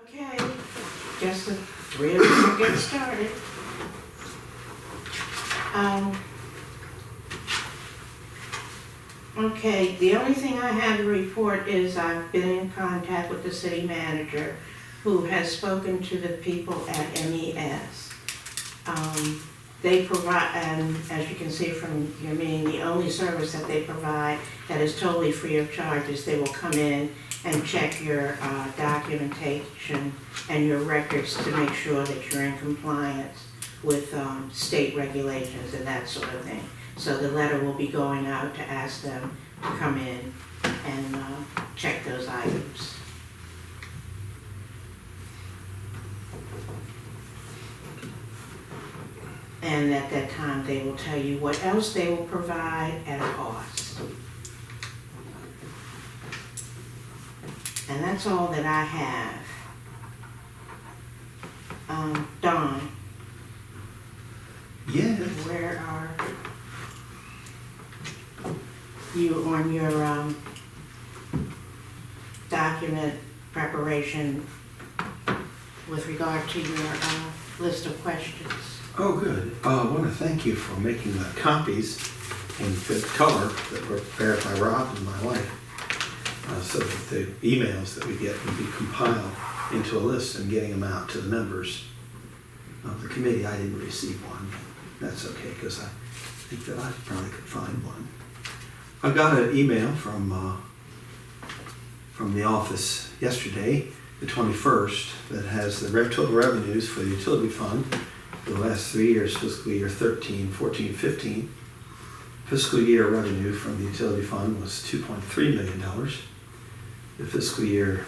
Okay, just the three of us will get started. Okay, the only thing I have to report is I've been in contact with the city manager who has spoken to the people at MES. They provide, and as you can see from your meeting, the only service that they provide that is totally free of charge is they will come in and check your documentation and your records to make sure that you're in compliance with state regulations and that sort of thing. So the letter will be going out to ask them to come in and check those items. And at that time, they will tell you what else they will provide at a cost. And that's all that I have. Don, Yes. where are you on your document preparation with regard to your list of questions? Oh, good. I want to thank you for making the copies in good color that were prepared by Rob and my wife, so that the emails that we get can be compiled into a list and getting them out to the members of the committee. I didn't receive one. That's okay, because I think that I probably could find one. I got an email from the office yesterday, the 21st, that has the total revenues for the utility fund for the last 3 years, fiscal year 13, 14, 15. Fiscal year revenue from the utility fund was $2.3 million. The fiscal year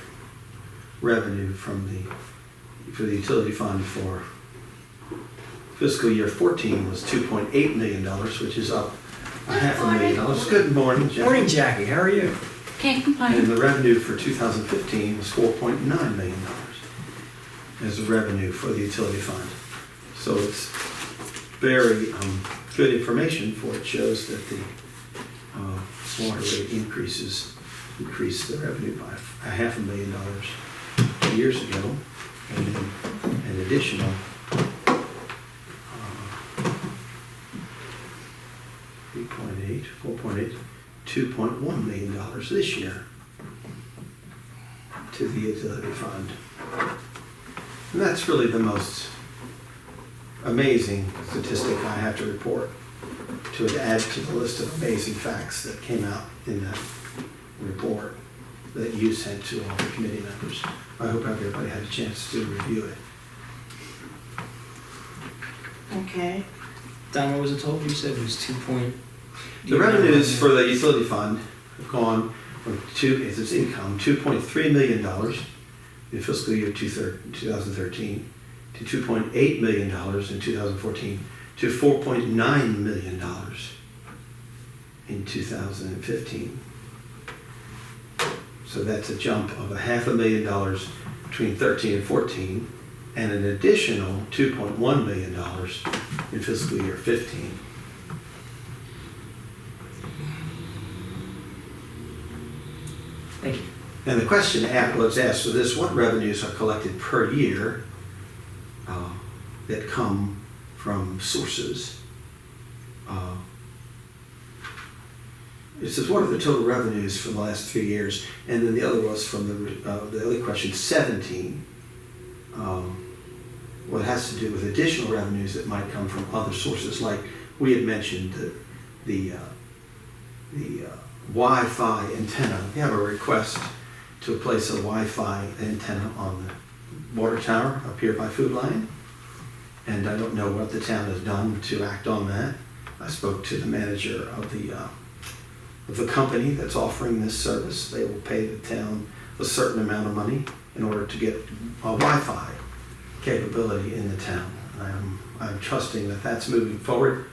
revenue for the utility fund for fiscal year 14 was $2.8 million, which is up $500,000. Good morning, Jackie. Morning, Jackie. How are you? Can't And complain. the revenue for 2015 was $4.9 million as the revenue for the utility fund. So it's very good information, for it shows that the water rate increased the revenue by $500,000 years ago, and then an additional $2.1 million this year to the utility fund. And that's really the most amazing statistic I have to report, to add to the list of amazing facts that came out in that report that you sent to all the committee members. I hope everybody had a chance to review it. Okay. Don, what was it total? You said it was 2 point... The revenues for the utility fund have gone from as its income, $2.3 million in fiscal year 2013 to $2.8 million in 2014 to $4.9 million in 2015. So that's a jump of $500,000 between 13 and 14, and an additional $2.1 million in fiscal year 15. Thank you. And the question was asked for this: what revenues are collected per year that come from sources? It says, what are the total revenues for the last 3 years? And then the other was from the other question, 17. What has to do with additional revenues that might come from other sources, like we had mentioned the Wi-Fi antenna. We have a request to place a Wi-Fi antenna on the water tower up here by Food Line, and I don't know what the town has done to act on that. I spoke to the manager of the company that's offering this service. They will pay the town a certain amount of money in order to get a Wi-Fi capability in the town. I'm trusting that that's moving forward,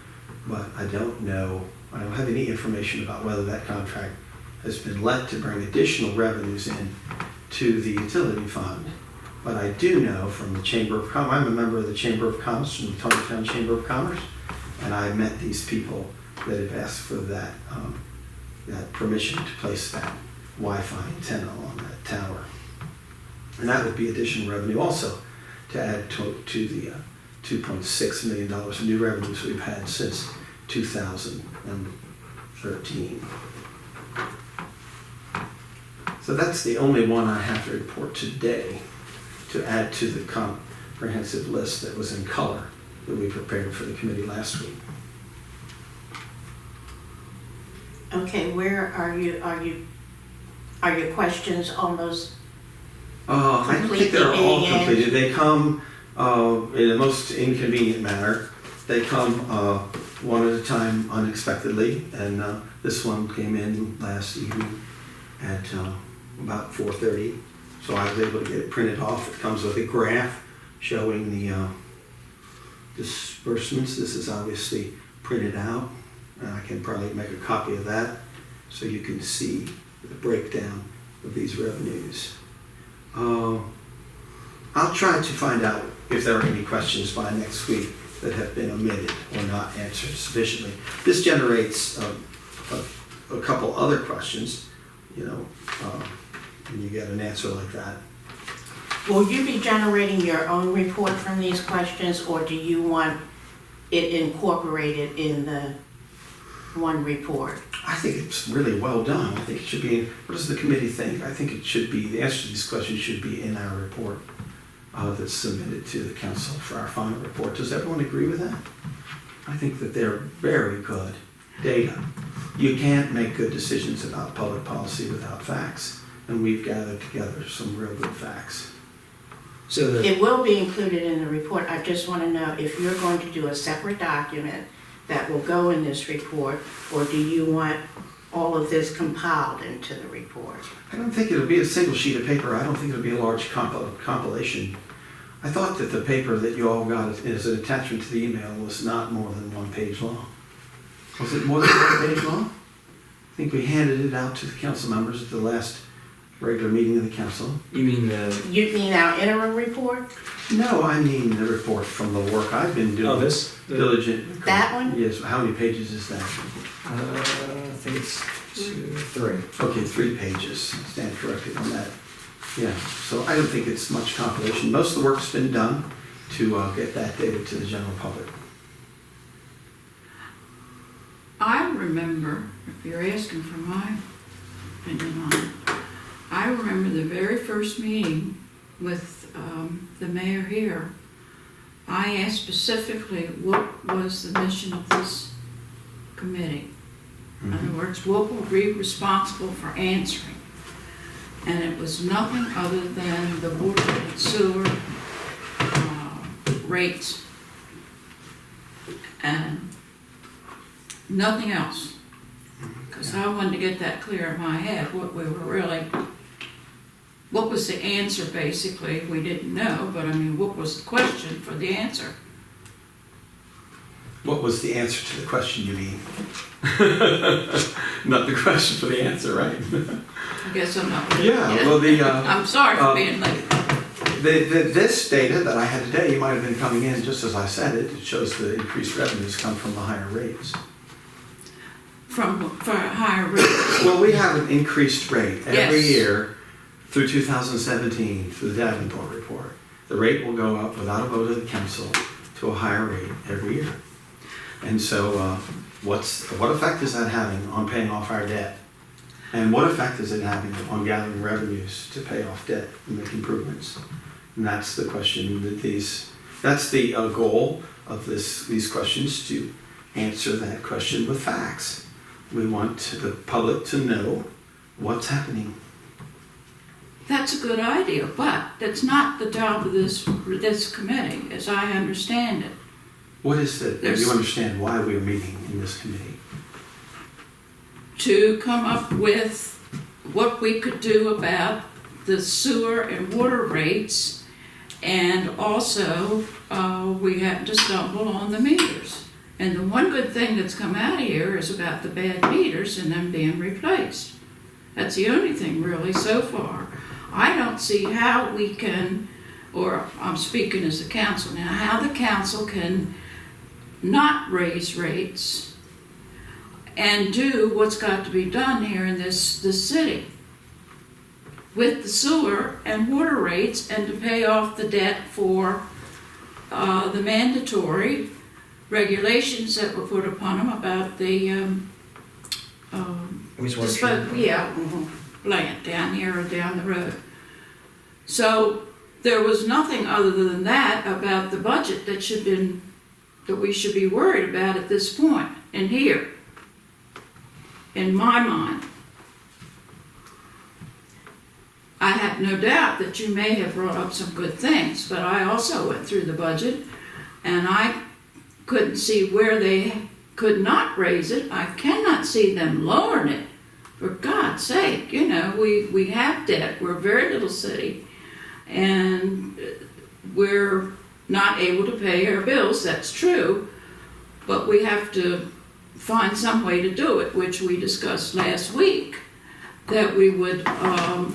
but I don't know. I don't have any information about whether that contract has been let to bring additional revenues in to the utility fund. But I do know from the Chamber of Commerce, I'm a member of the Chamber of Commerce, from the Taneytown Chamber of Commerce, and I met these people that have asked for that permission to place that Wi-Fi antenna on that tower. And that would be additional revenue also to add to the $2.6 million in new revenues we've had since 2013. So that's the only one I have to report today to add to the comprehensive list that was in color that we prepared for the committee last week. Okay, where are your questions almost? I don't think they're all Completely completed. They come in a most inconvenient manner. They come one at a time unexpectedly, and this one came in last evening at about 4:30. So I was able to get it printed off. It comes with a graph showing the disbursements. This is obviously printed out, and I can probably make a copy of that so you can see the breakdown of these revenues. I'll try to find out if there are any questions by next week that have been omitted or not answered sufficiently. This generates a couple other questions, and you get an answer like that. Will you be generating your own report from these questions, or do you want it incorporated in the one report? I think it's really well done. I think it should be, what does the committee think? I think it should be, the answer to these questions should be in our report that's submitted to the council for our final report. Does everyone agree with that? I think that they're very good data. You can't make good decisions about public policy without facts, and we've gathered together some real good facts. So the, It will be included in the report. I just want to know if you're going to do a separate document that will go in this report, or do you want all of this compiled into the report? I don't think it'll be a single sheet of paper. I don't think it'll be a large compilation. I thought that the paper that you all got as an attachment to the email was not more than 1 page long. Was it more than 1 page long? I think we handed it out to the council members at the last regular meeting of the council. you mean the, You mean our interim report? No, I mean the report from the work I've been doing. oh, this? Diligent. That one? Yes. How many pages is that? I think it's 2, 3. Okay, 3 pages. Stand corrected on that. Yeah, so I don't think it's much compilation. Most of the work's been done to get that data to the general public. I remember, if you're asking for my opinion on it, I remember the very first meeting with the mayor here. I asked specifically what was the mission of this committee. In other words, what will be responsible for answering? And it was nothing other than the water and sewer rates and nothing else. Because I wanted to get that clear in my head, what we were really, what was the answer basically, we didn't know, but I mean, what was the question for the answer? What was the answer to the question, you mean? Not the question for the answer, right? I guess I'm not really. Yeah, well, I'm sorry for being late. this data that I had today, you might have been coming in just as I said it. It shows the increased revenues come from the higher rates. For higher rates. Well, we have an increased rate every Yes. year through 2017 through the Davenport report. The rate will go up without a vote of the council to a higher rate every year. And so what effect is that having on paying off our debt? And what effect is it having on gathering revenues to pay off debt and make improvements? And that's the question that that's the goal of these questions, to answer that question with facts. We want the public to know what's happening. That's a good idea, but that's not the job of this committee, as I understand it. What is it? There's- You understand why we are meeting in this committee? To come up with what we could do about the sewer and water rates, and also we happen to stumble on the meters. And the one good thing that's come out of here is about the bad meters and them being replaced. That's the only thing really so far. I don't see how we can, or I'm speaking as the council now, how the council can not raise rates and do what's got to be done here in this city. with the sewer and water rates and to pay off the debt for the mandatory regulations that were put upon them about the Wastewater treatment. plant down here or down the road. So there was nothing other than that about the budget that we should be worried about at this point in here, in my mind. I have no doubt that you may have brought up some good things, but I also went through the budget and I couldn't see where they could not raise it. I cannot see them lowering it. For God's sake, we have debt. We're a very little city and we're not able to pay our bills, that's true, but we have to find some way to do it, which we discussed last week, that we would come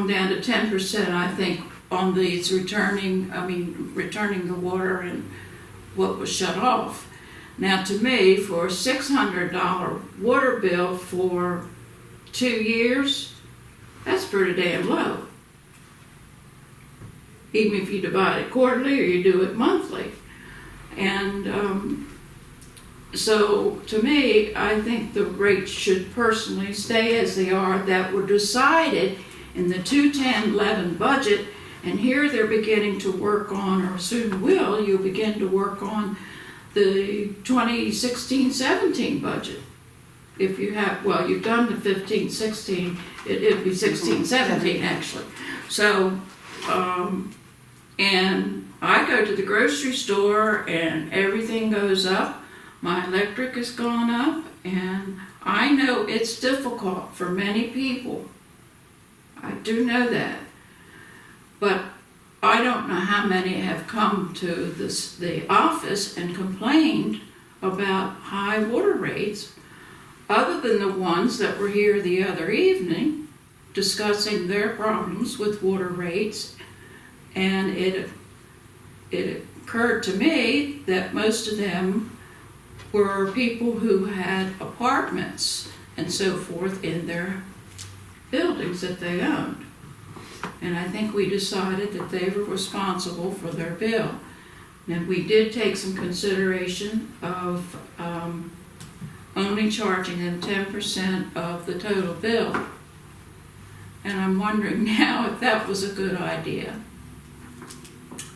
down to 10%, I think, on these returning the water and what was shut off. Now, to me, for a $600 water bill for 2 years, that's pretty damn low. Even if you divide it quarterly or you do it monthly. And so, to me, I think the rates should personally stay as they are, that were decided in the 2010-11 budget, and here they're beginning to work on, or soon will, you'll begin to work on the 2016-17 budget. If you have, well, you've done the 15-16, it'd be 16-17 actually. So, and I go to the grocery store and everything goes up. My electric has gone up, and I know it's difficult for many people. I do know that. But I don't know how many have come to the office and complained about high water rates, other than the ones that were here the other evening discussing their problems with water rates. And it occurred to me that most of them were people who had apartments and so forth in their buildings that they owned. And I think we decided that they were responsible for their bill. And we did take some consideration of only charging them 10% of the total bill. And I'm wondering now if that was a good idea.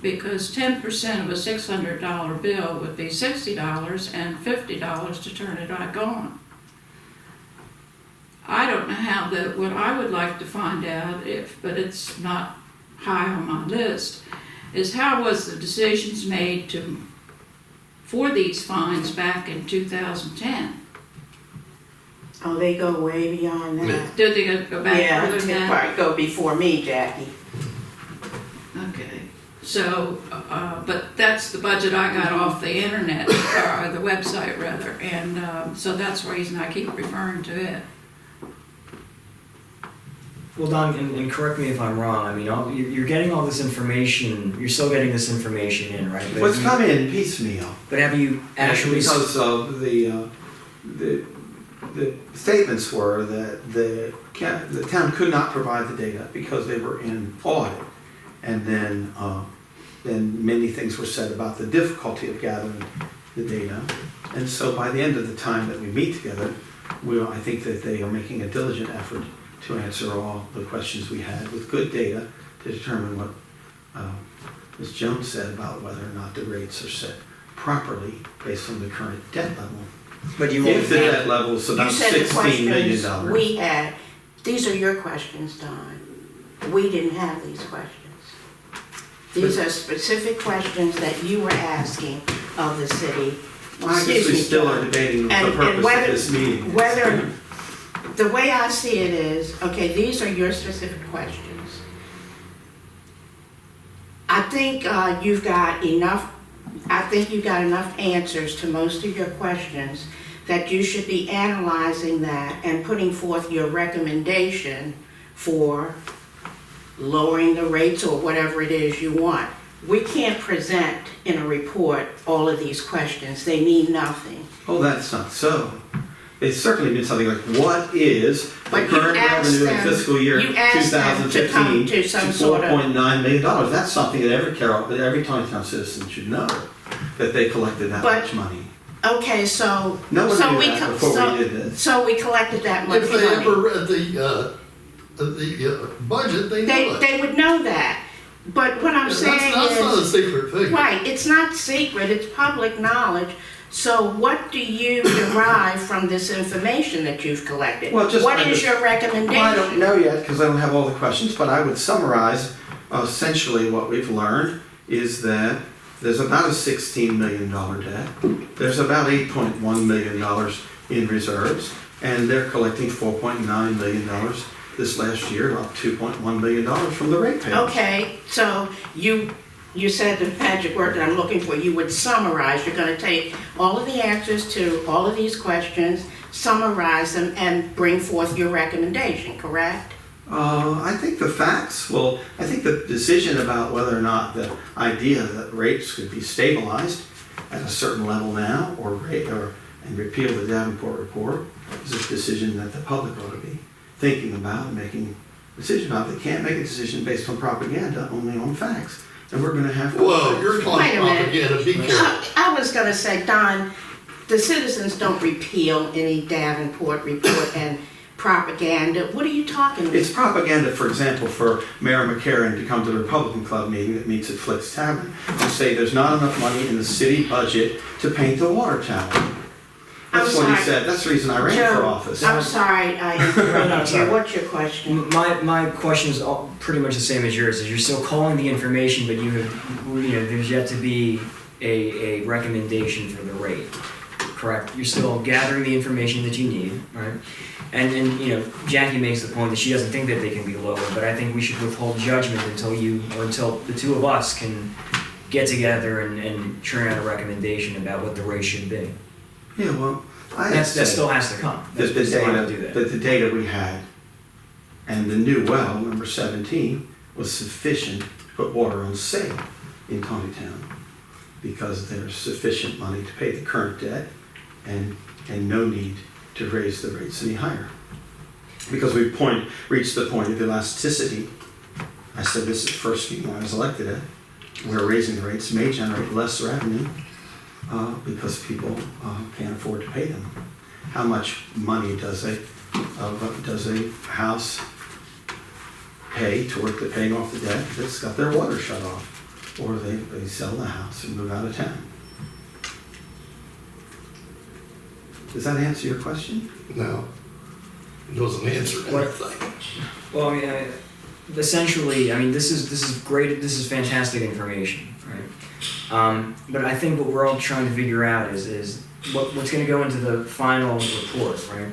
Because 10% of a $600 bill would be $60 and $50 to turn it back on. I don't know how what I would like to find out, but it's not high on my list, is how was the decisions made for these fines back in 2010? Oh, they go way beyond that. Did they go back further than Yeah, they that? probably go before me, Jackie. Okay, so, but that's the budget I got off the internet, or the website rather, and so that's the reason I keep referring to it. Well, Don, and correct me if I'm wrong, I mean, you're getting all this information, you're still getting this information in, right? But What's come in piecemeal. But have you actually... Because of the statements were that the town could not provide the data because they were in audit. And then many things were said about the difficulty of gathering the data. And so by the end of the time that we meet together, I think that they are making a diligent effort to answer all the questions we had with good data to determine what Ms. Jones said about whether or not the rates are set properly based on the current debt level. But you If the debt level is You about said the $16 million. questions we had, these are your questions, Don. We didn't have these questions. These are specific questions that you were asking of the city. Well, I guess we still are debating the purpose of this meeting. Whether, the way I see it is, okay, these are your specific questions. I think you've got enough answers to most of your questions that you should be analyzing that and putting forth your recommendation for lowering the rates or whatever it is you want. We can't present in a report all of these questions. They mean nothing. Oh, that's not so. It's certainly been something like, what is the But you current asked revenue in them- fiscal year you asked them to come 2015 to to some sort of- $4.9 million? That's something that every Taneytown citizen should know, that they collected that But- much money. Okay, so. No one so knew we that co- before so- we did this. So we collected that much If they money. ever read the budget, they know it. They would know that. But what I'm saying That's not a is, secret thing. right, it's not secret, it's public knowledge. So what do you derive from this information that you've collected? Well, just What by is the- your recommendation? Well, I don't know yet, because I don't have all the questions, but I would summarize essentially what we've learned is that there's about a $16 million debt. There's about $8.1 million in reserves, and they're collecting $4.9 million this last year, about $2.1 million from the ratepayers. Okay, so you said the magic word that I'm looking for, you would summarize, you're gonna take all of the answers to all of these questions, summarize them, and bring forth your recommendation, correct? I think the facts, well, I think the decision about whether or not the idea that rates could be stabilized at a certain level now, and repeal the Davenport report, is a decision that the public ought to be thinking about and making a decision about. They can't make a decision based on propaganda, only on facts. And we're gonna have. Well, you're Wait talking a minute. propaganda, be careful. I was gonna say, Don, the citizens don't repeal any Davenport report and propaganda. What are you talking about? It's propaganda, for example, for Mayor McCarran to come to the Republican Club meeting that meets at Flick's Tavern and say there's not enough money in the city budget to paint the water tower. That's I'm what he sorry. said. That's the reason I ran for Joe, office. I'm sorry, I No, interrupted you. sorry. What's your question? My question is all pretty much the same as yours. Is you're still calling the information, but there's yet to be a recommendation for the rate. Correct. You're still gathering the information that you need, right? And Jackie makes the point that she doesn't think that they can be lower, but I think we should withhold judgment until the two of us can get together and churn out a recommendation about what the rate should be. Yeah, well, That still has to come. that the We still have to do data, that. that the data we had and the new well, number 17, was sufficient to put water on sale in Taneytown because there's sufficient money to pay the current debt and no need to raise the rates any higher. Because we reached the point of elasticity. I said this at first meeting I was elected at, where raising the rates may generate less revenue because people can't afford to pay them. How much money does a house pay toward paying off the debt that's got their water shut off? Or they sell the house and move out of town. Does that answer your question? No, it doesn't answer anything. Well, essentially, this is great. This is fantastic information, right? But I think what we're all trying to figure out is what's going to go into the final report, right?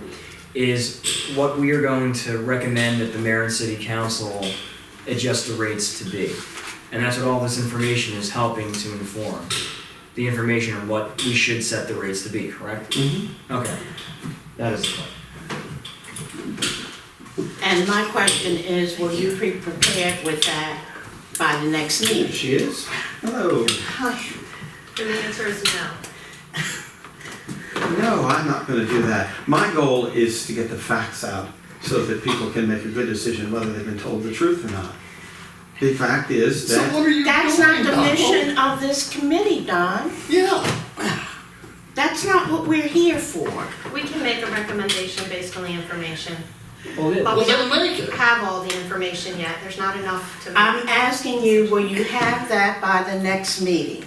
Is what we are going to recommend that the mayor and city council adjust the rates to be, and that's what all this information is helping to inform. The information on what we should set the rates to be, correct? Mm-hmm. Okay, that is the point. And my question is, will you be prepared with that by the next Here meeting? she is. Hello. And the answer is no. No, I'm not going to do that. My goal is to get the facts out so that people can make a good decision whether they've been told the truth or not. The fact is So that what are you That's doing, not the Donald? mission of this committee, Don. Yeah, That's not what we're here for. We can make a recommendation based on the information. Well, it is. But well we then don't make it. have all the information yet. There's not enough to. I'm asking you, will you have that by the next meeting?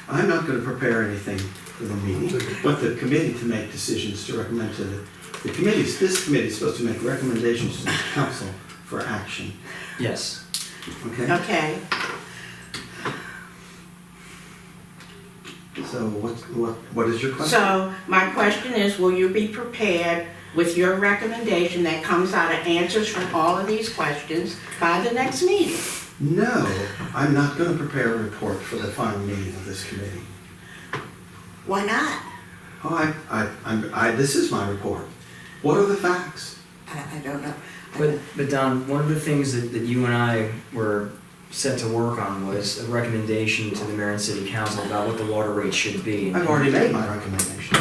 I'm not going to prepare anything for the meeting, but the committee to make decisions to recommend to the committees. This committee is supposed to make recommendations to the council for action. Yes. Okay? Okay. So what is your question? So my question is, will you be prepared with your recommendation that comes out of answers from all of these questions by the next meeting? No, I'm not going to prepare a report for the final meeting of this committee. Why not? Oh, this is my report. What are the facts? I don't know. But Don, one of the things that you and I were set to work on was a recommendation to the mayor and city council about what the water rate should be. I've already made my recommendation.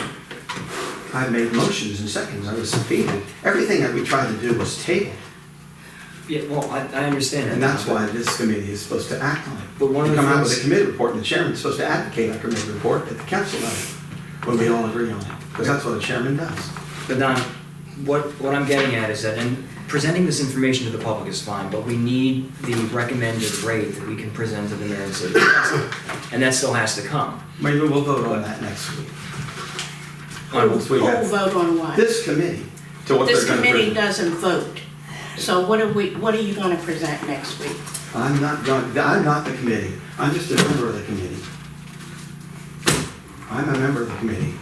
I made motions and seconds, I was subpoenaed. Everything that we tried to do was tabled, Yeah, well, I understand that. and that's why this committee is supposed to act on it. But one of To the come out with a things, committee report, and the chairman's supposed to advocate our committee report at the council level, when we all agree on it, because that's what a chairman does. but Don, what I'm getting at is that, and presenting this information to the public is fine, but we need the recommended rate that we can present to the mayor and city council. And that still has to come. Maybe we'll vote on that next week. On- Once we Who have vote on what? this committee, to what This they're gonna committee present. doesn't vote. So what are you gonna present next week? I'm not the committee, I'm just a member of the committee. I'm a member of the committee.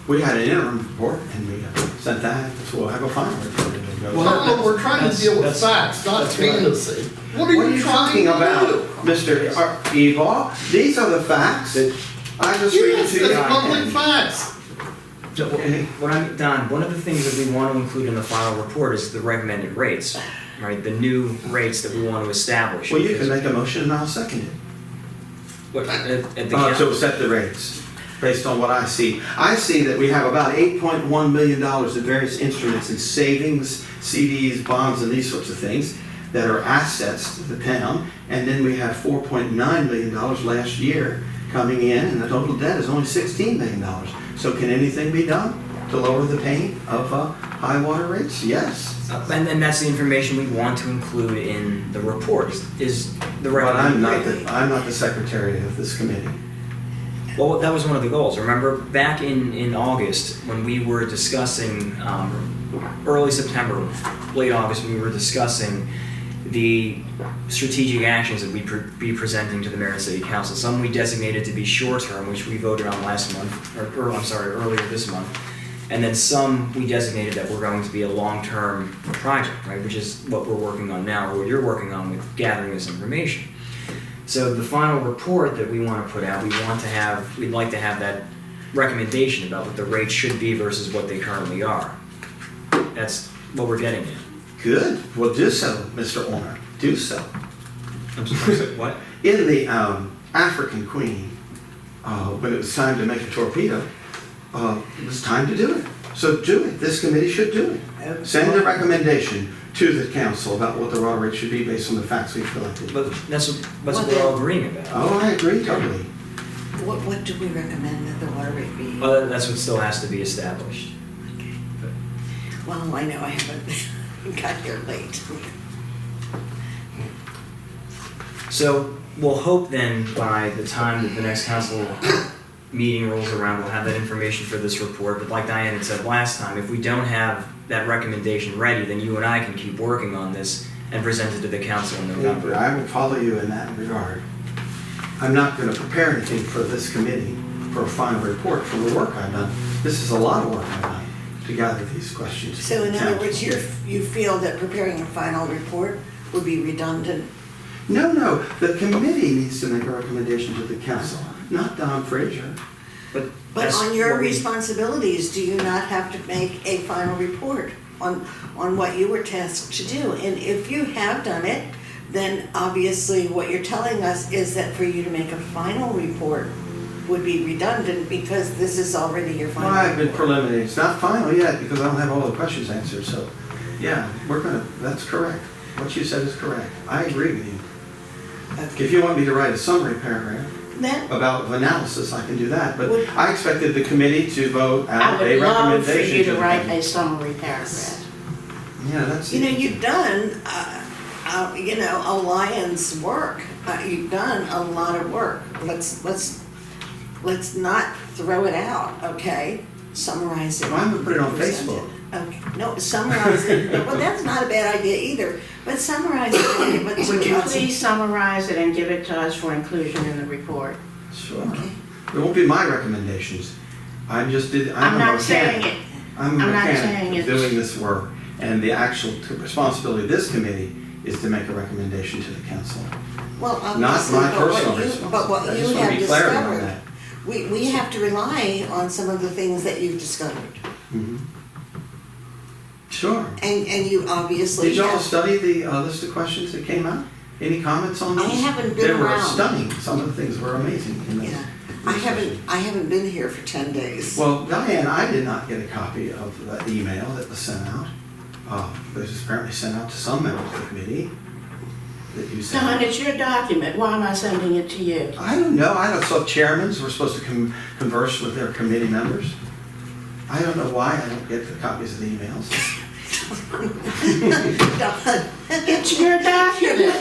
We had an interim report, and we sent that, so we'll have a final report. and it'll go. Well, no, we're trying to deal with facts, not that's right. fantasy. What are What are you you trying talking to about, do? Mr. Eval? These are the facts. I just read it Yes, to you. it's public facts. So, Don, one of the things that we want to include in the final report is the recommended rates, right? The new rates that we want to establish. Well, you can make a motion and I'll second it. What, at the To set the rates, based on what I see. I see that we have about $8.1 million in various instruments in savings, CDs, bonds, and these sorts of things that are assets to the town. And then we have $4.9 million last year coming in, and the total debt is only $16 million. So can anything be done to lower the pain of high water rates? Yes. And that's the information we want to include in the report, is the But I'm recommended rate. I'm not the secretary of this committee. Well, that was one of the goals. Remember, back in August, when we were discussing, early September, late August, when we were discussing the strategic actions that we'd be presenting to the mayor and city council. Some we designated to be short-term, which we voted on last month, earlier this month. And then some we designated that were going to be a long-term project, right, which is what we're working on now, or what you're working on with gathering this information. So the final report that we want to put out, we'd like to have that recommendation about what the rates should be versus what they currently are. That's what we're getting at. Good. Well, do so, Mr. Orner. Do so. I'm sorry, what? In the African Queen, when it was time to make a torpedo, it was time to do it. So do it. This committee should do it. Send a recommendation to the council about what the water rate should be based on the facts we've collected. But that's what we're all agreeing about. Oh, I agree totally. What do we recommend that the water rate be? Well, that's what still has to be established. Well, I know I haven't got here late. So we'll hope then by the time that the next council meeting rolls around, we'll have that information for this report. But like Diane had said last time, if we don't have that recommendation ready, then you and I can keep working on this and present it to the council in November. I will follow you in that regard. I'm not going to prepare anything for this committee for a final report from the work I've done. This is a lot of work I've done to gather these questions. So in other words, you feel that preparing a final report would be redundant? No, the committee needs to make a recommendation to the council, not Don Frazier. But that's on your what we- responsibilities, do you not have to make a final report on what you were tasked to do? And if you have done it, then obviously what you're telling us is that for you to make a final report would be redundant because this is already your final Well, I've been report. preliminary. It's not final yet because I don't have all the questions answered. So, yeah, that's correct. What you said is correct. I agree with you. Okay. If you want me to write a summary paragraph Then, about analysis, I can do that. But Would- I expected the committee to vote I out a would love for recommendation you to the write committee. a summary paragraph. Yeah, that's. you know, you've done, a lion's work. You've done a lot of work. Let's not throw it out, okay? Summarize it. Well, I'm gonna put it on Present Facebook. it. Okay, no, summarize it. Well, that's not a bad idea either, but summarize it and give it to Would you us. please summarize it and give it to us for inclusion in the report? Sure. Okay. It won't be my recommendations. I'm I'm a not saying mechanic. it. I'm a I'm not saying mechanic it. doing this work. And the actual responsibility of this committee is to make a recommendation to the council. Well, Not obviously, my but personal what responsibility. but what I you just want to have be clarity on discovered, that. we have to rely on some of the things that you've discovered. Mhm. Sure. And you obviously Did y'all have. study the list of questions that came out? Any comments on I those? haven't been They were around. stunning. Some of the things were amazing in those. Yeah, I haven't been here for 10 days. Well, Diane, I did not get a copy of the email that was sent out. It was apparently sent out to some members of the committee that you sent. Don, it's your document. Why am I sending it to you? I don't know. I thought chairmans were supposed to converse with their committee members. I don't know why I don't get the copies of the emails. It's your document.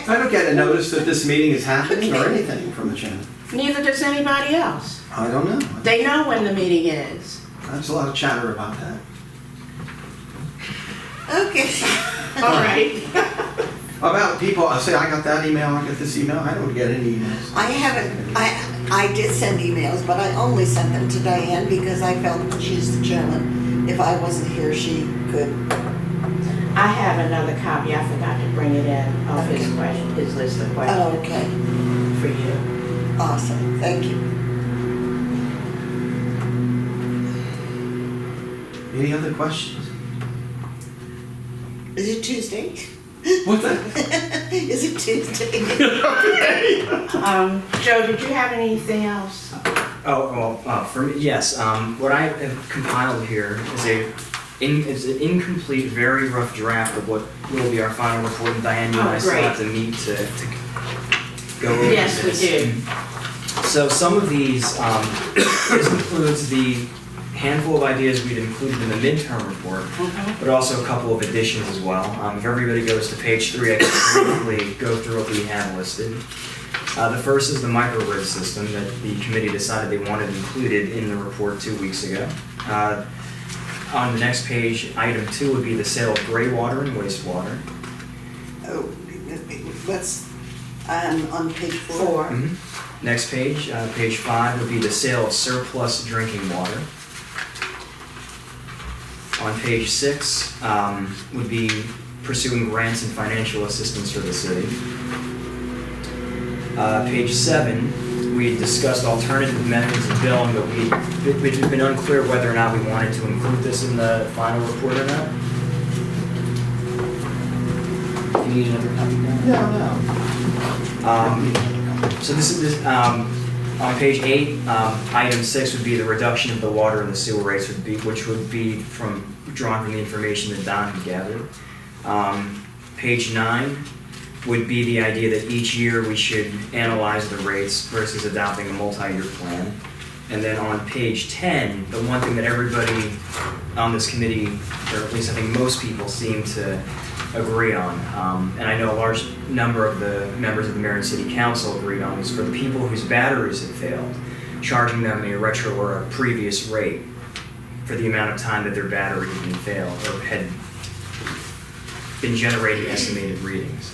I don't get a notice that this meeting is happening or anything from the chairman. Neither does anybody else. I don't know. They know when the meeting is. There's a lot of chatter about that. Okay. All right. About people, I say, I got that email, I got this email. I don't get any emails. I did send emails, but I only sent them to Diane because I felt that she's the chairman. If I wasn't here, she could. I have another copy. I forgot to bring it in of his list of questions Oh, okay. for you. Awesome. Thank you. Any other questions? Is it Tuesday? What's that? Is it Tuesday? Joe, did you have anything else? For me, yes. What I have compiled here is is an incomplete, very rough draft of what will be our final report. And Diane, you and I still have to meet to go over Yes, we this. do. So some of these, this includes the handful of ideas we'd included in the midterm report, but also a couple of additions as well. If everybody goes to page 3, I can briefly go through what we have listed. The first is the microgrid system that the committee decided they wanted included in the report 2 weeks ago. On the next page, item 2 would be the sale of gray water and wastewater. Oh, that's on page 4. Mm-hmm. Next page, page 5, would be the sale of surplus drinking water. On page 6 would be pursuing grants and financial assistance for the city. Page 7, we discussed alternative methods of billing, but we've been unclear whether or not we wanted to include this in the final report or not. You need another copy now? No. So this is on page 8, item 6 would be the reduction of the water and the sewer rates, which would be drawn from the information that Don had gathered. Page 9 would be the idea that each year we should analyze the rates versus adopting a multi-year plan. And then on page 10, the one thing that everybody on this committee, or at least I think most people, seem to agree on, and I know a large number of the members of the mayor and city council agreed on, is for the people whose batteries had failed, charging them a retro or a previous rate for the amount of time that their battery had been failed or had been generating estimated readings.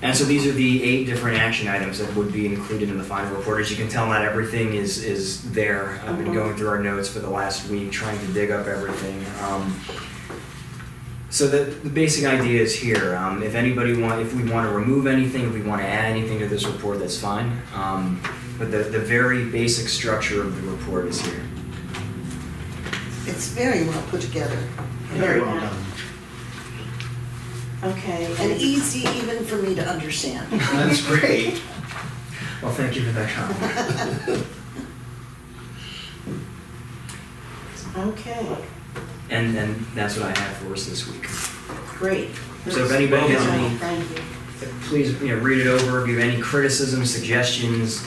And so these are the 8 different action items that would be included in the final report. As you can tell, not everything is there. I've been going through our notes for the last week, trying to dig up everything. So the basic idea is here. If we want to remove anything, if we want to add anything to this report, that's fine. But the very basic structure of the report is here. It's very well put together Very well done. Okay. and easy even for me to understand. That's great. Well, thank you for that comment. Okay, And that's what I have for us this week. great. So if anybody has any, Thank you. please read it over. If you have any criticisms, suggestions,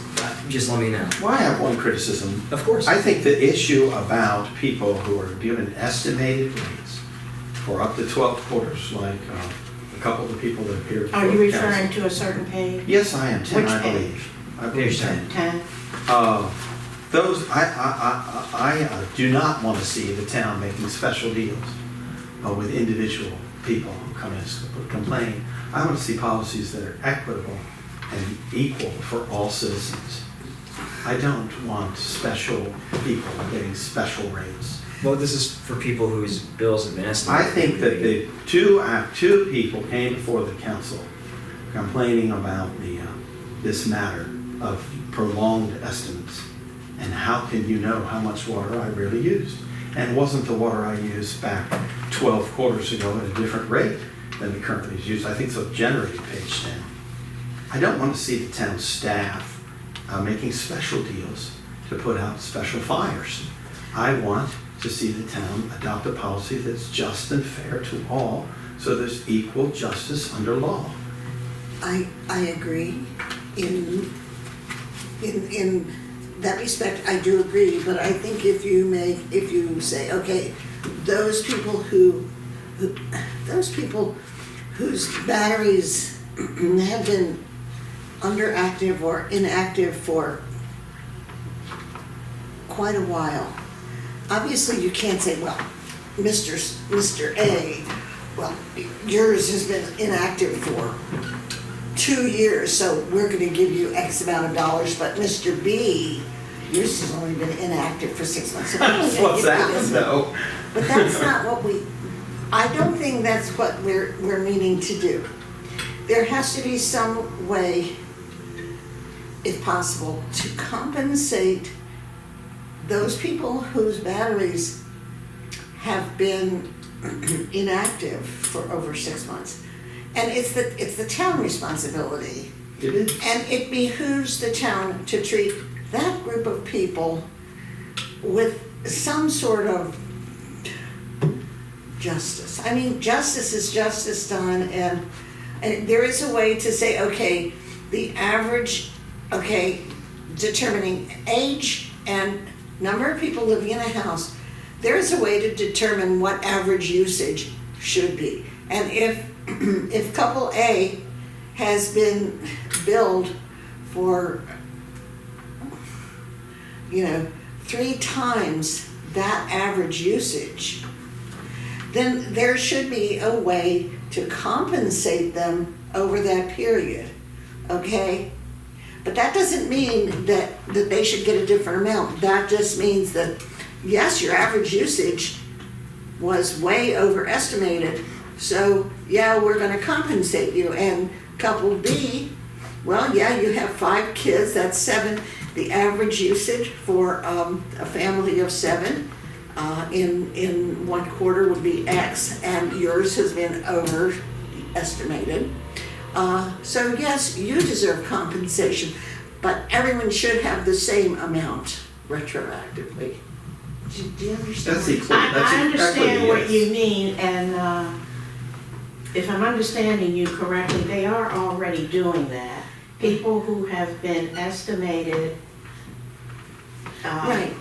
just let me know. Well, I have one criticism. Of course. I think the issue about people who are given estimated rates for up to 12 quarters, like a couple of the people that appeared before Are you the council. referring to a certain page? Yes, I am, 10, Which I page? believe. I believe Page 10. 10? Those, I do not want to see the town making special deals with individual people who come in and complain. I want to see policies that are equitable and equal for all citizens. I don't want special people getting special rates. Well, this is for people whose bills have been I estimated. think that the two people came before the council complaining about this matter of prolonged estimates. And how can you know how much water I really used? And wasn't the water I used back 12 quarters ago at a different rate than it currently is used? I think so, generated page 10. I don't want to see the town staff making special deals to put out special fires. I want to see the town adopt a policy that's just and fair to all, so there's equal justice under law. I agree. In that respect, I do agree, but I think if you say, okay, those people whose batteries have been underactive or inactive for quite a while, obviously you can't say, well, Mr. A, well, yours has been inactive for 2 years, so we're gonna give you X amount of dollars, but Mr. B, yours has only been inactive for 6 months. So we're only gonna What's give you that? this. No. But that's not what I don't think that's what we're meaning to do. There has to be some way, if possible, to compensate those people whose batteries have been inactive for over 6 months. And it's the town responsibility. It is. And it behooves the town to treat that group of people with some sort of justice. I mean, justice is justice done, and there is a way to say, okay, the average, okay, determining age and number of people living in a house, there is a way to determine what average usage should be. And if couple A has been billed for, 3 times that average usage, then there should be a way to compensate them over that period, okay? But that doesn't mean that they should get a different amount. That just means that, yes, your average usage was way overestimated, so yeah, we're gonna compensate you. And couple B, well, yeah, you have 5 kids, that's 7. The average usage for a family of 7 in 1 quarter would be X, and yours has been overestimated. So yes, you deserve compensation, but everyone should have the same amount retroactively. Do you understand? That's equal. That's I understand equity, what yes. you mean, and if I'm understanding you correctly, they are already doing that. People who have been estimated Right,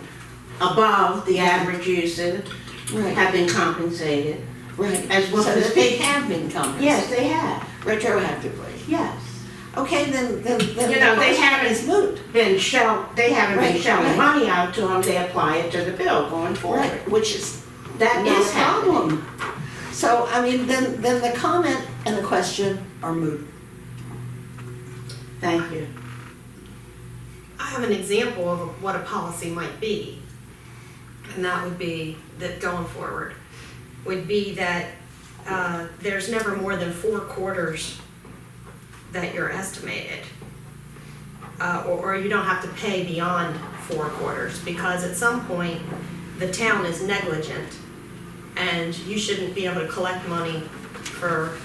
above the average usage right, have been compensated. right. As well So as that they people- have been compensated. Yes, they have, Retroactively. yes. Okay, then the You know, they question haven't- is moot. They haven't been Right, shelling right. money out to them, they apply it to the bill going forward. Right, which is That not is a happening. problem. So, I mean, then the comment and the question are moot. Thank you. I have an example of what a policy might be. And that would be that going forward, would be that there's never more than 4 quarters that you're estimated. Or you don't have to pay beyond 4 quarters, because at some point, the town is negligent and you shouldn't be able to collect money for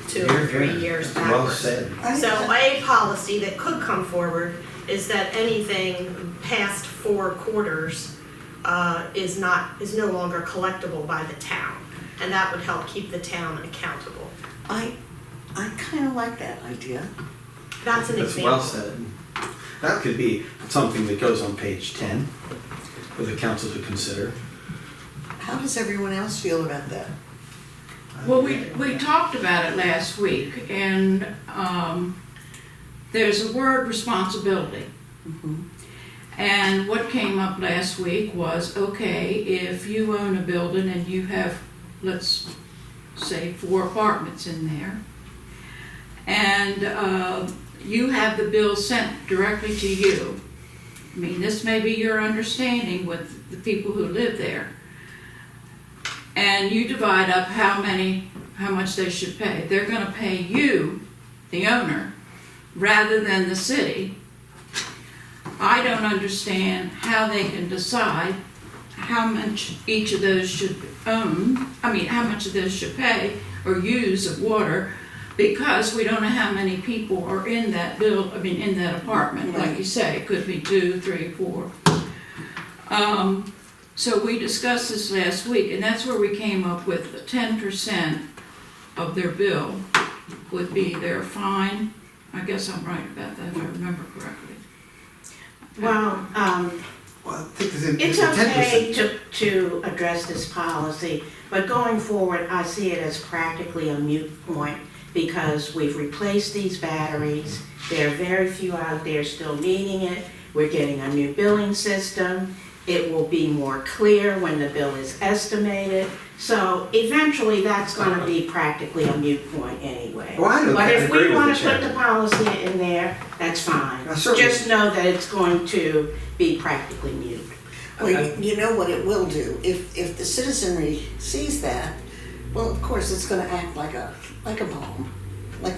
2 or 3 years backwards. Well said. So a policy that could come forward is that anything past 4 quarters is no longer collectible by the town. And that would help keep the town accountable. I kind of like that idea. That's an That's example. well said. That could be something that goes on page 10 for the council to consider. How does everyone else feel about that? Well, we talked about it last week, and there's a word, responsibility. Mhm. And what came up last week was, okay, if you own a building and you have, let's say, 4 apartments in there, and you have the bill sent directly to you. I mean, this may be your understanding with the people who live there. And you divide up how much they should pay. They're gonna pay you, the owner, rather than the city. I don't understand how they can decide how much each of those should how much of those should pay or use of water because we don't know how many people are in that in that apartment, like you say, it could be 2, 3, 4. So we discussed this last week, and that's where we came up with 10% of their bill would be their fine. I guess I'm right about that, if I remember correctly. Well, Well, I think it's a 10%. okay to address this policy, but going forward, I see it as practically a moot point because we've replaced these batteries. There are very few out there still needing it. We're getting a new billing system. It will be more clear when the bill is estimated. So eventually, that's going to be practically a moot point anyway. Well, I don't But if agree we with want the to put the chairman. policy in there, that's fine. I certainly- Just know that it's going to be practically moot. Well, you know what it will do, if the citizenry sees that, well, of course, it's gonna act like a balm, like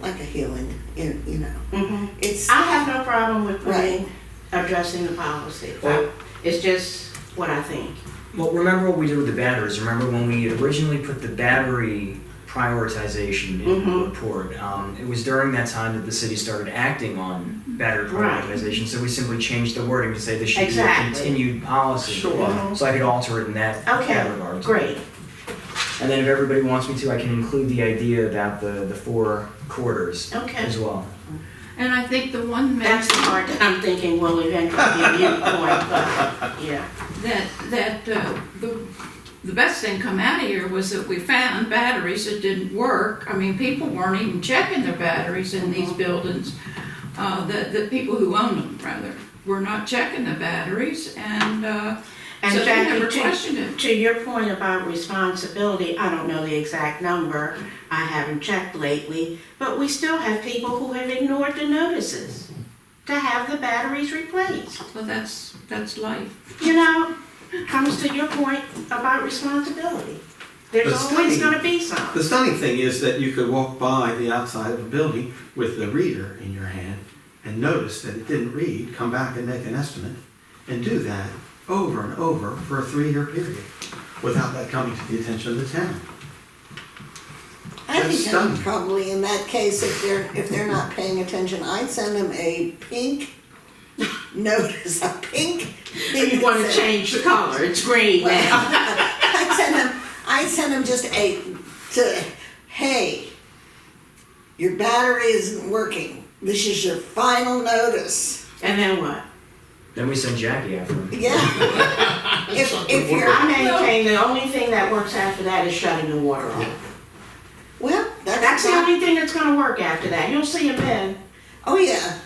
a healing, you know. Mhm. It's, I have no problem with Right. addressing the policy. Well- It's just what I think. Well, remember what we did with the batteries. Remember when we originally put the battery prioritization in the Mhm. report? It was during that time that the city started acting on battery Right. prioritization, so we simply changed the wording to say this should Exactly. be a continued policy. Sure. Mhm. So I could alter it in that Okay, regard. great. And then if everybody wants me to, I can include the idea about the 4 quarters Okay. as well. And I think the one That's the part that I'm thinking will eventually be a moot point, but, yeah. the best thing come out of here was that we found batteries that didn't work. I mean, people weren't even checking their batteries in these buildings. The people who own them, rather, were not checking the batteries, and And so they never Jackie, questioned it. to your point about responsibility, I don't know the exact number, I haven't checked lately, but we still have people who have ignored the notices to have the batteries replaced. So that's life. You know, comes to your point about responsibility. There's But always stunning. gonna be some. The stunning thing is that you could walk by the outside of a building with the reader in your hand and notice that it didn't read, come back and make an estimate, and do that over and over for a 3-year period without that coming to the attention of the town. I That's think stunning. probably in that case, if they're not paying attention, I'd send them a pink notice, a pink. You wanna change the color, it's green now. I'd send them just hey, your battery isn't working. This is your final notice. And then what? Then we send Jackie after him. Yeah. If you're, I maintain the only thing that works after that is shutting the water off. well, That's the only thing that's gonna work after that. You'll see them then. oh yeah.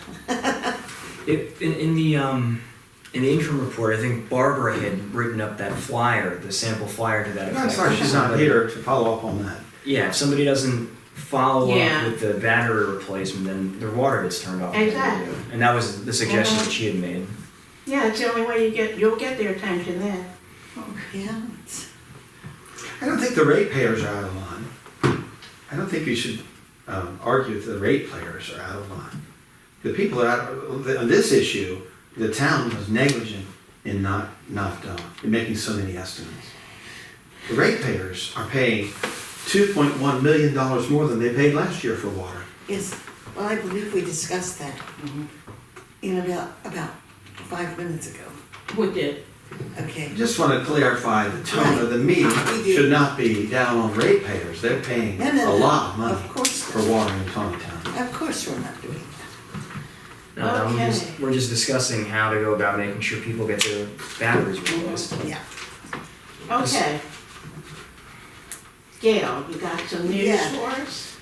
In the interim report, I think Barbara had written up that flyer, the sample flyer to that effect. I'm sorry she's not here to follow up on that. Yeah, if somebody doesn't follow Yeah. up with the battery replacement, then their water gets turned off. Exactly. And that was the suggestion that she had made. Yeah, it's the only way you'll get their attention then. Yeah. I don't think the ratepayers are out of line. I don't think you should argue that the ratepayers are out of line. The people are out, on this issue, the town was negligent in not in making so many estimates. The ratepayers are paying $2.1 million more than they paid last year for water. Yes. Well, I believe we discussed that in about 5 minutes ago. We did. Okay. I just want to clarify the tone of the meeting We do. should not be down on ratepayers. They're paying No. a lot of money Of course. for water in Taneytown. Of course we're not doing that. Okay. We're just discussing how to go about making sure people get their batteries replaced. Yeah. Okay. Gail, you got some news Yeah. for us?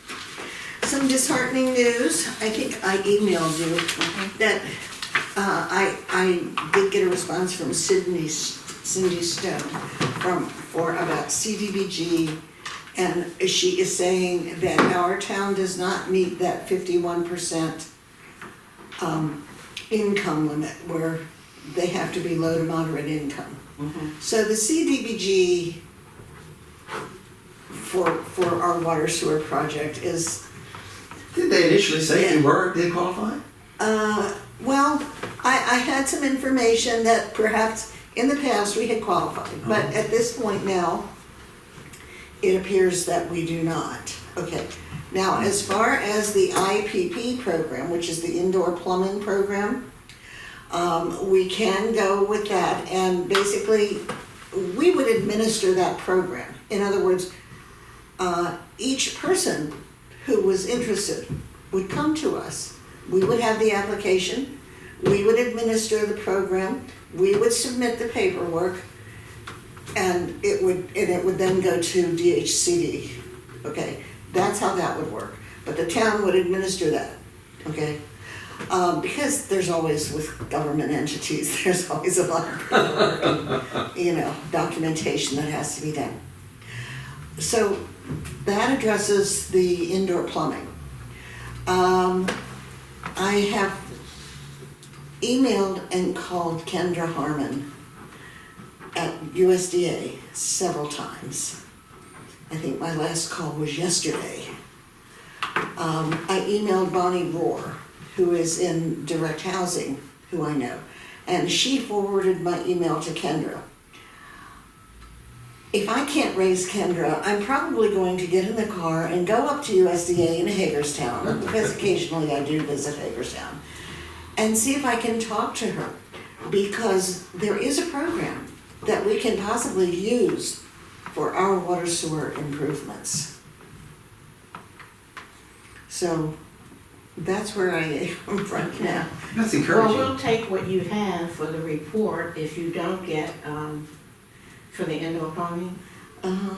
Some disheartening news. I think I emailed you that I did get a response from Cindy Stone for about CDBG, and she is saying that our town does not meet that 51% income limit where they have to be low to moderate income. So the CDBG for our water sewer project is, Did they initially say Yeah. they qualify? well, I had some information that perhaps in the past we had qualified, but at this point now, it appears that we do not. Okay, Now, as far as the IPP program, which is the indoor plumbing program, we can go with that, and basically, we would administer that program. In other words, each person who was interested would come to us. We would have the application, we would administer the program, we would submit the paperwork, and it would then go to DHCD. Okay, that's how that would work. But the town would administer that. Okay. Because there's always, with government entities, there's always a lot of paperwork and, documentation that has to be done. So that addresses the indoor plumbing. I have emailed and called Kendra Harmon at USDA several times. I think my last call was yesterday. I emailed Bonnie Rohr, who is in direct housing, who I know, and she forwarded my email to Kendra. If I can't raise Kendra, I'm probably going to get in the car and go up to USDA in Hagerstown, because occasionally I do visit Hagerstown, and see if I can talk to her, because there is a program that we can possibly use for our water sewer improvements. So that's where I am right now. That's Well, encouraging. we'll take what you have for the report if you don't get, for the indoor plumbing. Uh-huh.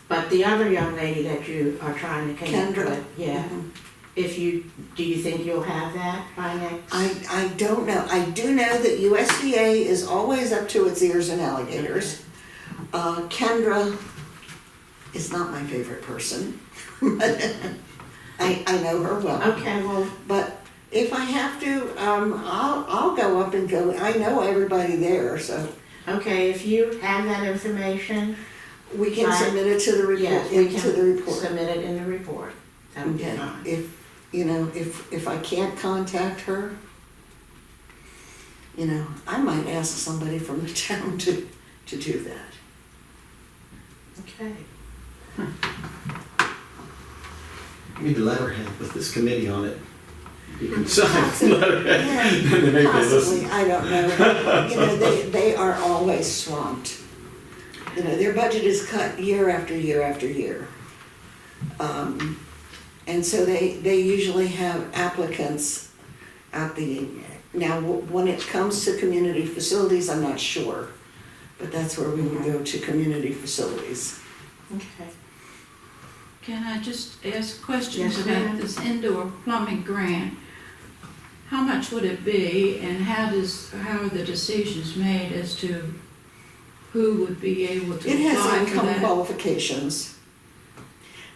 But the other young lady that you are trying to connect Kendra. with, yeah, do you think you'll have that by next? I don't know. I do know that USDA is always up to its ears in alligators. Kendra is not my favorite person. I know her well. Okay, well, But if I have to, I'll go up and go. I know everybody there, so okay, if you have that information, we can Right. submit it to the report. yes, we into the can report. submit it in the report. That would be Okay. fine. If I can't contact her, I might ask somebody from the town to do that. Okay. You need a letterhead with this committee on it. You can sign the letterhead. Yeah, And then maybe they listen. possibly, I don't know. They are always swamped. Their budget is cut year after year after year. And so they usually have applicants at now when it comes to community facilities, I'm not sure. But that's where we would go to community facilities. Okay. Can I just ask questions Yes, about ma'am. this indoor plumbing grant? How much would it be, and how are the decisions made as to who would be able to It has apply for income that? qualifications.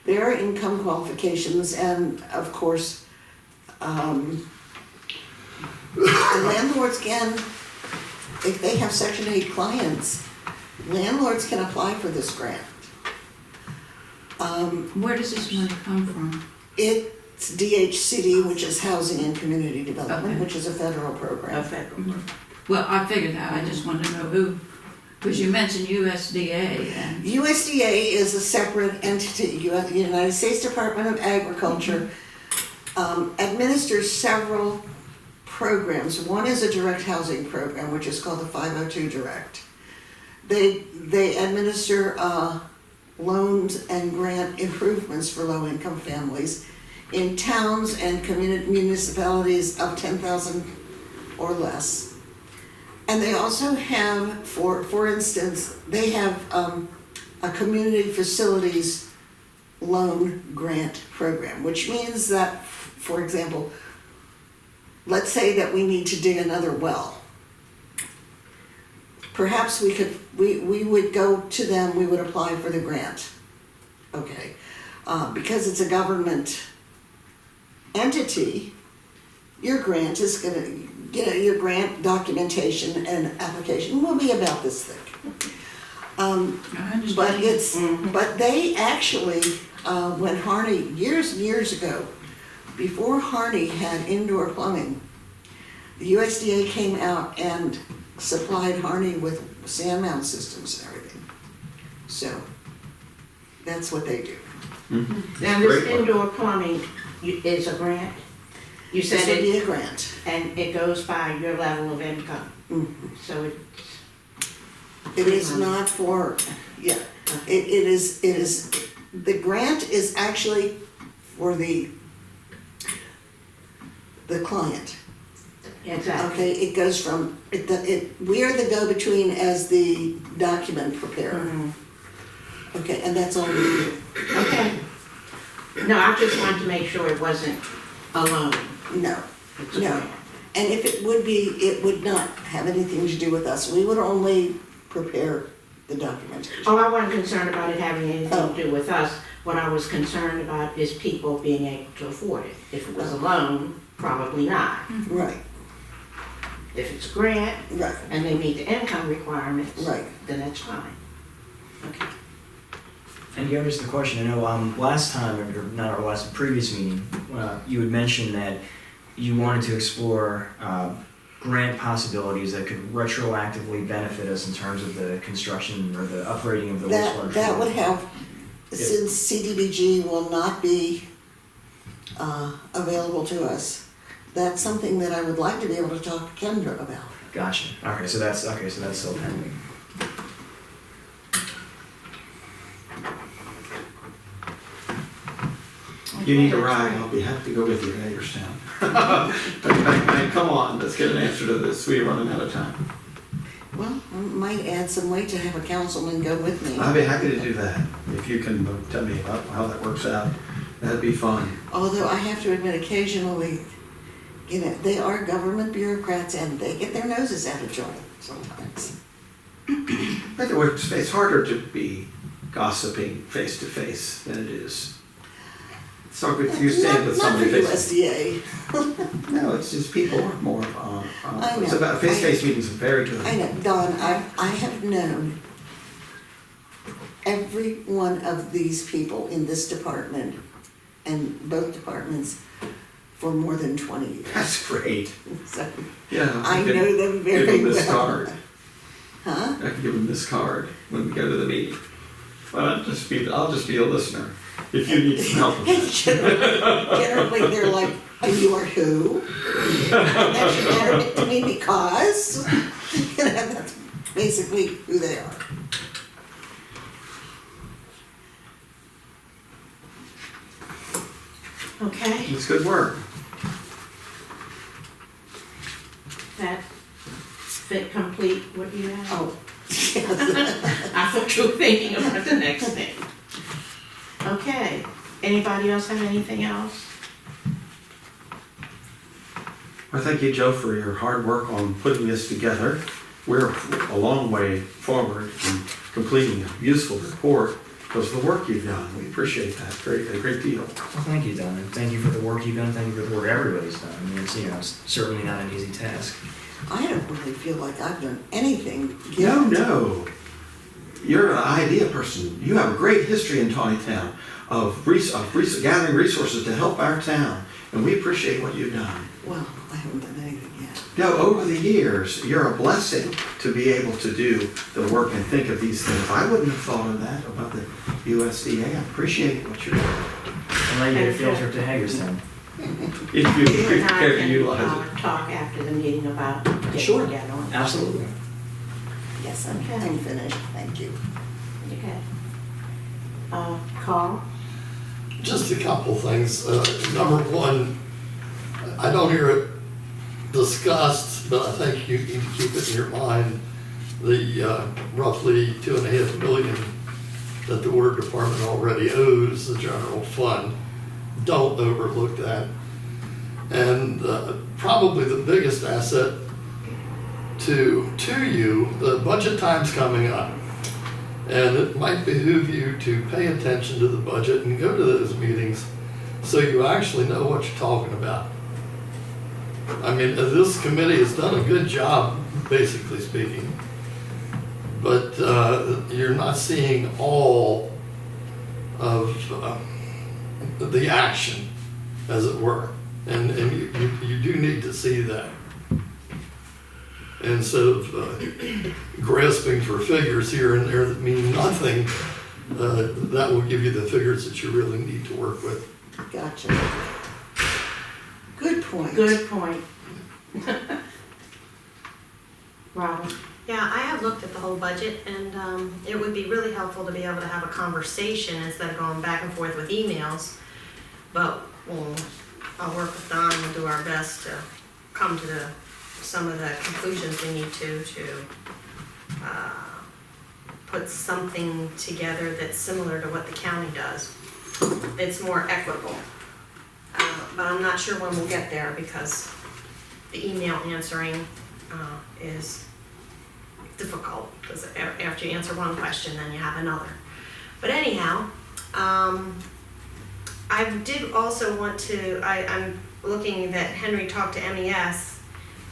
There are income qualifications, and of course, landlords can, if they have Section 8 clients, landlords can apply for this grant. Where does this money come from? It's DHCD, which is Housing and Community Development, Okay. which is a federal program. A federal. Well, I figured that, I just wanted to know who, because you mentioned USDA and, USDA is a separate entity. United States Department of Agriculture administers several programs. One is a direct housing program, which is called the 502 Direct. They administer loans and grant improvements for low-income families in towns and municipalities of 10,000 or less. And they also have, for instance, they have a community facilities loan grant program, which means that, for example, let's say that we need to dig another well. Perhaps we would go to them, we would apply for the grant. Okay, because it's a government entity, your grant is gonna, your grant documentation and application will be about this thick. I understand. But but they actually, when Harney, years and years ago, before Harney had indoor plumbing, the USDA came out and supplied Harney with sand mount systems and everything. So, that's what they do. Now, this indoor plumbing is a grant? You This said would be it, a grant. and it goes by your level of income, Mhm. so it, It is not for, yeah, it is, the grant is actually for the client. exactly. Okay, it goes from, we are the go-between as the document preparer. Mhm. Okay, and that's all we do. Okay. No, I just wanted to make sure it wasn't alone. No, It's a no. grant. And if it would be, it would not have anything to do with us. We would only prepare the documentation. Oh, I wasn't concerned about it having anything Oh. to do with us. What I was concerned about is people being able to afford it. If it was a loan, probably not. Right, If it's a grant right, and they meet the income requirements, right. then that's fine. Okay. And you noticed the question, I know last time, or not our last, previous meeting, you had mentioned that you wanted to explore grant possibilities that could retroactively benefit us in terms of the construction or the upgrading of the wastewater. That would have, Yeah. since CDBG will not be available to us, that's something that I would like to be able to talk to Kendra about. Gotcha. Okay, so that's still pending. You need a ride, I'll be happy to go with you to Hagerstown. Come on, let's get an answer to this, we're running out of time. Well, I might add some weight to have a councilman go with me. I'd be happy to do that, if you can tell me about how that works out, that'd be fun. Although I have to admit, occasionally, you know, they are government bureaucrats and they get their noses out of joint sometimes. But it's harder to be gossiping face to face than it is. It's not good if you stand with somebody Not face. for USDA. No, it's just people are more. I It's know. about face-to-face meetings are very good. I know, Don, I have known every one of these people in this department and both departments for more than 20 years. That's great. So Yeah. I could know them very give them this well. card. Huh? I can give them this card when we go to the meeting. Well, I'll just be a listener if you need some help with that. Generally, they're like, you are who? That should matter to me because, you know, that's basically who they are. Okay, It's good work. that fit complete what you have? Oh, I thought you were thinking about the next thing. Okay, anybody else have anything else? Well, thank you, Joe, for your hard work on putting this together. We're a long way forward in completing a useful report because of the work you've done. We appreciate that a great deal. Well, thank you, Don, and thank you for the work you've done, thank you for the work everybody's done. I mean, it's, you know, it's certainly not an easy task. I don't really feel like I've done anything yet. No. You're an idea person. You have a great history in Taneytown of gathering resources to help our town, and we appreciate what you've done. Well, I haven't done anything yet. No, over the years, you're a blessing to be able to do the work and think of these things. I wouldn't have thought of that about the USDA. I appreciate what you're doing. I'll let you get a field trip to Hagerstown. If You you're and I prepared to can utilize it. talk after the meeting about getting Sure. together on. Absolutely. Yes, Okay. I'm finished, thank you. Okay. Carl? Just a couple things. Number one, I don't hear it discussed, but I think you need to keep it in your mind, the roughly $2.5 million that the water department already owes the general fund. Don't overlook that. And probably the biggest asset to you, the budget time's coming up. And it might behoove you to pay attention to the budget and go to those meetings so you actually know what you're talking about. I mean, this committee has done a good job, basically speaking, but you're not seeing all of the action, as it were, and you do need to see that. Instead of grasping for figures here and there that mean nothing, that will give you the figures that you really need to work with. Gotcha. Good point. Good point. Robin? Yeah, I have looked at the whole budget, and it would be really helpful to be able to have a conversation instead of going back and forth with emails. But I'll work with Don and do our best to come to some of the conclusions we need to put something together that's similar to what the county does. It's more equitable. But I'm not sure when we'll get there because the email answering is difficult, because after you answer one question, then you have another. But anyhow, I did also want to, I'm looking that Henry talked to MES,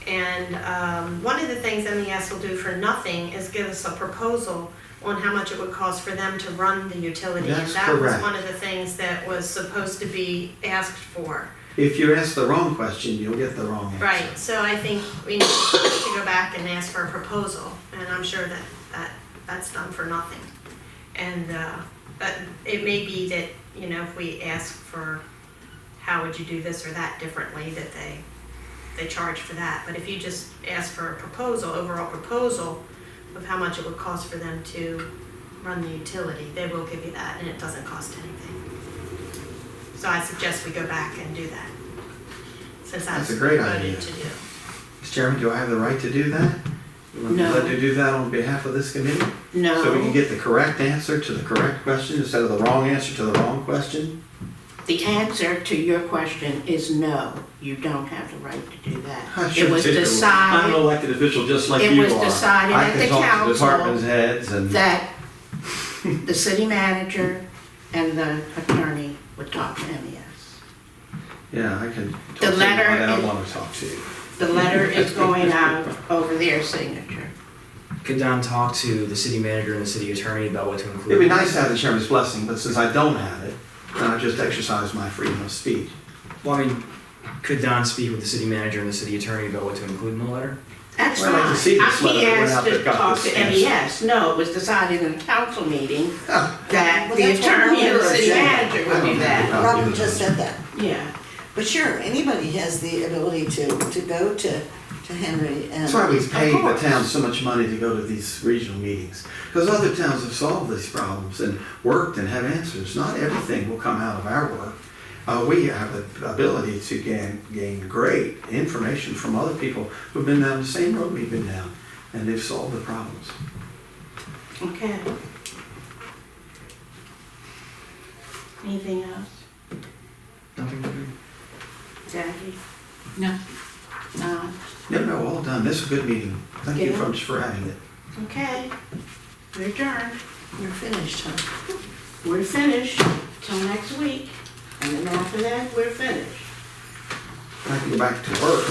and one of the things MES will do for nothing is give us a proposal on how much it would cost for them to run the utility. That's and that was correct. one of the things that was supposed to be asked for. If you ask the wrong question, you'll get the wrong answer. Right, so I think we need to go back and ask for a proposal, and I'm sure that's done for nothing. And, but it may be that, you know, if we ask for how would you do this or that differently, that they charge for that. But if you just ask for a proposal, overall proposal of how much it would cost for them to run the utility, they will give you that, and it doesn't cost anything. So I suggest we go back and do that, since That's that's a great voted idea. to do. Mr. Chairman, do I have the right to do that? You want me to No. let you do that on behalf of this committee? No. So we can get the correct answer to the correct question instead of the wrong answer to the wrong question? The answer to your question is no, you don't have the right to do that. I It sure was do. I'm an decided elected official just like It you was are. decided I at can the talk to council department heads and. that the city manager and the attorney would talk to MES. Yeah, I can talk The to you letter when I is- want to talk to you. The letter is going out over their signature. Could Don talk to the city manager and the city attorney about what to include? It'd be nice to have the chairman's blessing, but since I don't have it, then I just exercise my freedom of speech. Well, I mean, could Don speak with the city manager and the city attorney about what to include in the letter? That's Well, I'd like fine. to see this He letter when asked I've to got talk to this MES. No, it was decided in a council meeting Ah, that Well, the that's what attorney and the we're city saying. manager would do that. Robin just said that. Yeah. But sure, anybody has the ability to go to Henry and. That's why we pay the course. town so much money to go to these regional meetings. Because other towns have solved these problems and worked and have answers. Not everything will come out of our work. We have the ability to gain great information from other people who've been down the same road we've been down, and they've solved the problems. Okay. Anything else? Nothing. Jackie? No. No, all done. This is a good meeting. Thank you Yeah. folks for having it. Okay. We're adjourned. You're finished, huh? We're finished till next week. And then after that, we're finished. I can go back to work.